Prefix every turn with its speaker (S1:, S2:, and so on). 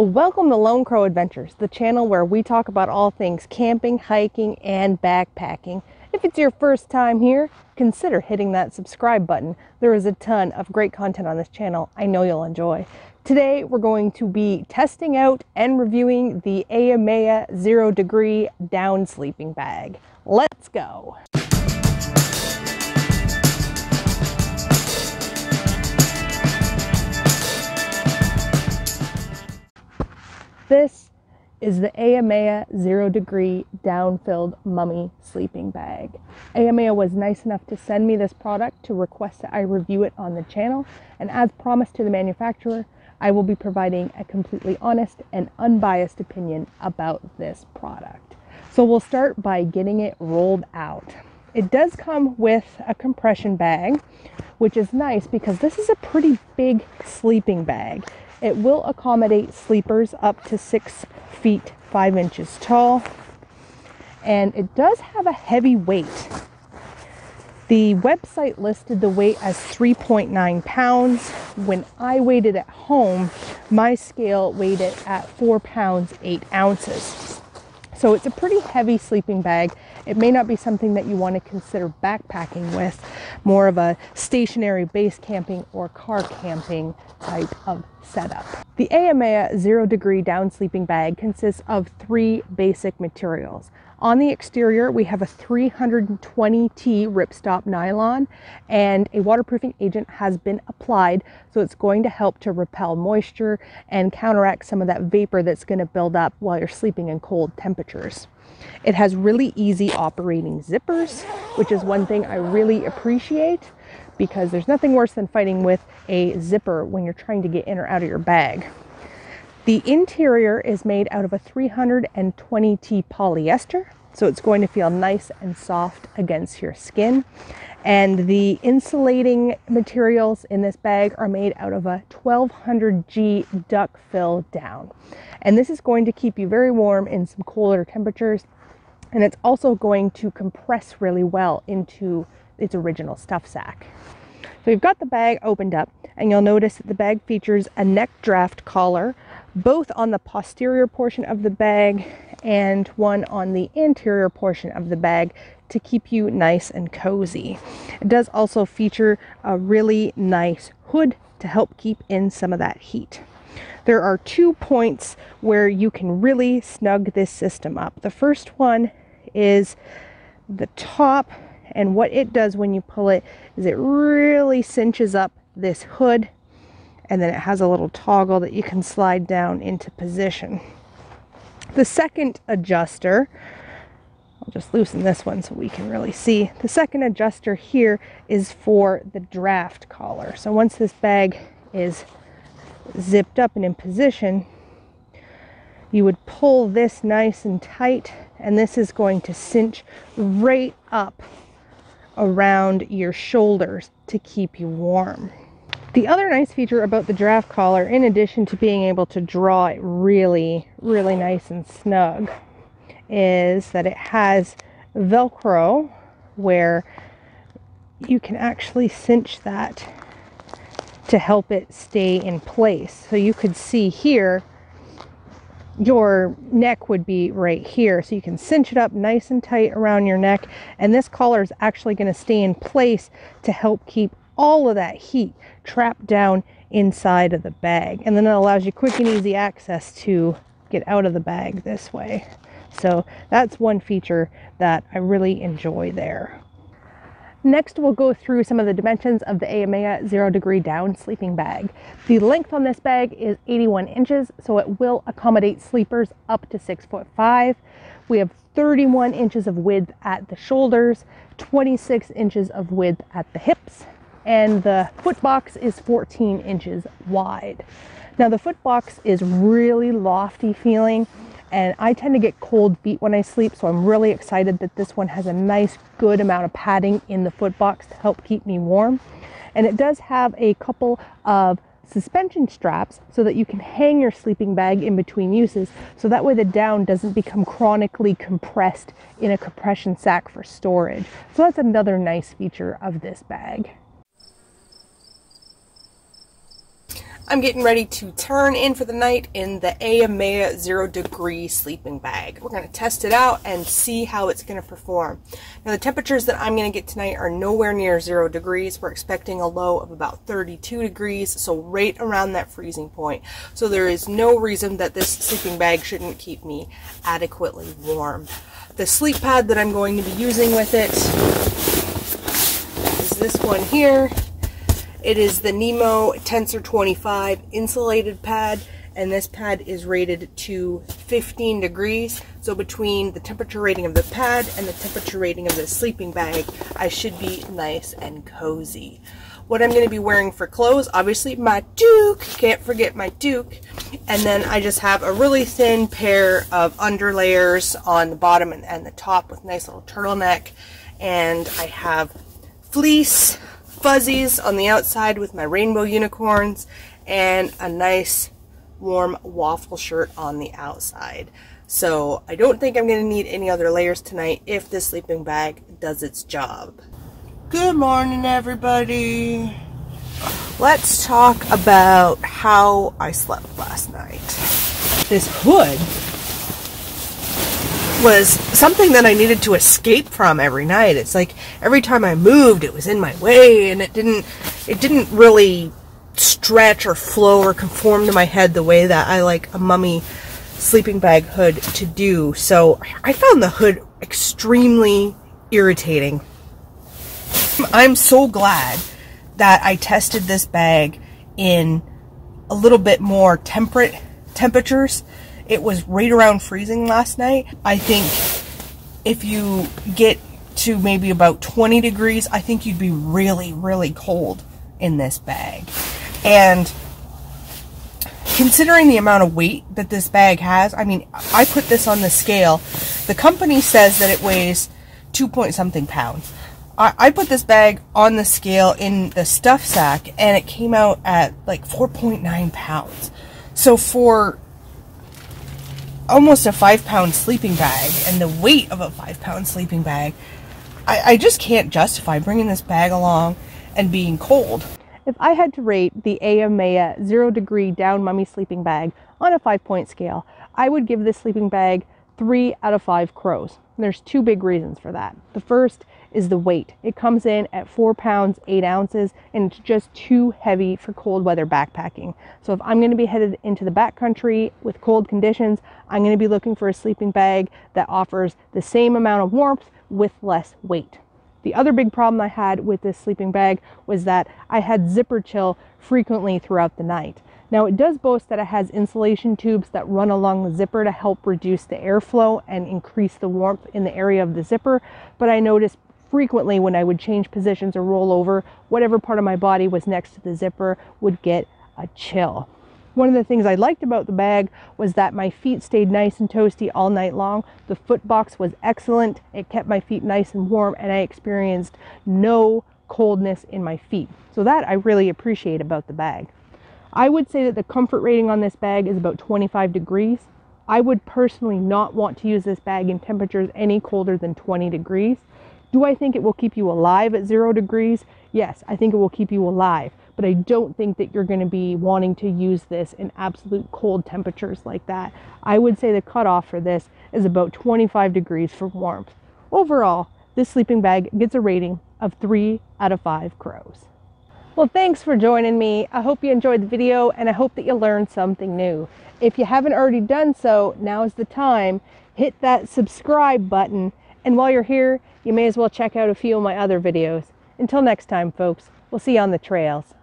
S1: Welcome to Lone Crow Adventures, the channel where we talk about all things camping, hiking, and backpacking. If it's your first time here, consider hitting that subscribe button. There is a ton of great content on this channel I know you'll enjoy. Today we're going to be testing out and reviewing the Ayamaya 0 Degree Down Sleeping Bag. Let's go! This is the Ayamaya 0 Degree Down-Filled Mummy Sleeping Bag. Ayamaya was nice enough to send me this product to request that I review it on the channel, and as promised to the manufacturer, I will be providing a completely honest and unbiased opinion about this product. So we'll start by getting it rolled out. It does come with a compression bag, which is nice because this is a pretty big sleeping bag. It will accommodate sleepers up to 6 feet 5 inches tall, and it does have a heavy weight. The website listed the weight as 3.9 pounds. When I weighed it at home, my scale weighed it at 4 pounds 8 ounces. So it's a pretty heavy sleeping bag. It may not be something that you want to consider backpacking with, more of a stationary base camping or car camping type of setup. The Ayamaya 0 Degree Down Sleeping Bag consists of 3 basic materials. On the exterior, we have a 320T ripstop nylon, and a waterproofing agent has been applied, so it's going to help to repel moisture and counteract some of that vapor that's going to build up while you're sleeping in cold temperatures. It has really easy operating zippers, which is one thing I really appreciate, because there's nothing worse than fighting with a zipper when you're trying to get in or out of your bag. The interior is made out of a 320T polyester, so it's going to feel nice and soft against your skin. And the insulating materials in this bag are made out of a 1200G duck fill down. And this is going to keep you very warm in some colder temperatures, and it's also going to compress really well into its original stuff sack. So you've got the bag opened up, and you'll notice that the bag features a neck draft collar, both on the posterior portion of the bag and one on the anterior portion of the bag to keep you nice and cozy. It does also feature a really nice hood to help keep in some of that heat. There are 2 points where you can really snug this system up. The first one is the top, and what it does when you pull it is it really cinches up this hood, and then it has a little toggle that you can slide down into position. The second adjuster, I'll just loosen this one so we can really see. The second adjuster here is for the draft collar. So once this bag is zipped up and in position, you would pull this nice and tight, and this is going to cinch right up around your shoulders to keep you warm. The other nice feature about the draft collar, in addition to being able to draw it really, really nice and snug, is that it has Velcro where you can actually cinch that to help it stay in place. So you could see here, your neck would be right here, so you can cinch it up nice and tight around your neck, and this collar is actually going to stay in place to help keep all of that heat trapped down inside of the bag, and then it allows you quick and easy access to get out of the bag this way. So that's one feature that I really enjoy there. Next, we'll go through some of the dimensions of the Ayamaya 0 Degree Down Sleeping Bag. The length on this bag is 81 inches, so it will accommodate sleepers up to 6'5". We have 31 inches of width at the shoulders, 26 inches of width at the hips, and the foot box is 14 inches wide. Now the foot box is really lofty feeling, and I tend to get cold feet when I sleep, so I'm really excited that this one has a nice good amount of padding in the foot box to help keep me warm. And it does have a couple of suspension straps so that you can hang your sleeping bag in between uses, so that way the down doesn't become chronically compressed in a compression sack for storage. So that's another nice feature of this bag. I'm getting ready to turn in for the night in the Ayamaya 0 degree sleeping bag. We're going to test it out and see how it's going to perform. Now the temperatures that I'm going to get tonight are nowhere near 0 degrees. We're expecting a low of about 32 degrees, so right around that freezing point. So there is no reason that this sleeping bag shouldn't keep me adequately warm. The sleep pad that I'm going to be using with it is this one here. It is the Nemo Tensor 25 insulated pad, and this pad is rated to 15 degrees. So between the temperature rating of the pad and the temperature rating of the sleeping bag, I should be nice and cozy. What I'm going to be wearing for clothes, obviously my Duke, can't forget my Duke, and then I just have a really thin pair of underlayers on the bottom and the top with nice little turtleneck, and I have fleece fuzzies on the outside with my rainbow unicorns, and a nice warm waffle shirt on the outside. So I don't think I'm going to need any other layers tonight if this sleeping bag does its job. Good morning, everybody. Let's talk about how I slept last night. This hood was something that I needed to escape from every night. It's like every time I moved, it was in my way, and it didn't really stretch or flow or conform to my head the way that I like a mummy sleeping bag hood to do. So I found the hood extremely irritating. I'm so glad that I tested this bag in a little bit more temperate temperatures. It was right around freezing last night. I think if you get to maybe about 20 degrees, I think you'd be really, really cold in this bag. And considering the amount of weight that this bag has, I mean, I put this on the scale. The company says that it weighs 2-point-something pounds. I put this bag on the scale in the stuff sack, and it came out at like 4.9 pounds. So for almost a 5-pound sleeping bag and the weight of a 5-pound sleeping bag, I just can't justify bringing this bag along and being cold. If I had to rate the Ayamaya 0 degree down mummy sleeping bag on a 5-point scale, I would give this sleeping bag 3 out of 5 crows. And there's 2 big reasons for that. The first is the weight. It comes in at 4 pounds 8 ounces, and it's just too heavy for cold weather backpacking. So if I'm going to be headed into the backcountry with cold conditions, I'm going to be looking for a sleeping bag that offers the same amount of warmth with less weight. The other big problem I had with this sleeping bag was that I had zipper chill frequently throughout the night. Now it does boast that it has insulation tubes that run along the zipper to help reduce the airflow and increase the warmth in the area of the zipper, but I noticed frequently when I would change positions or roll over, whatever part of my body was next to the zipper would get a chill. One of the things I liked about the bag was that my feet stayed nice and toasty all night long. The foot box was excellent. It kept my feet nice and warm, and I experienced no coldness in my feet. So that I really appreciate about the bag. I would say that the comfort rating on this bag is about 25 degrees. I would personally not want to use this bag in temperatures any colder than 20 degrees. Do I think it will keep you alive at 0 degrees? Yes, I think it will keep you alive, but I don't think that you're going to be wanting to use this in absolute cold temperatures like that. I would say the cutoff for this is about 25 degrees for warmth. Overall, this sleeping bag gets a rating of 3 out of 5 crows. Well, thanks for joining me. I hope you enjoyed the video, and I hope that you learned something new. If you haven't already done so, now is the time. Hit that subscribe button, and while you're here, you may as well check out a few of my other videos. Until next time, folks, we'll see you on the trails.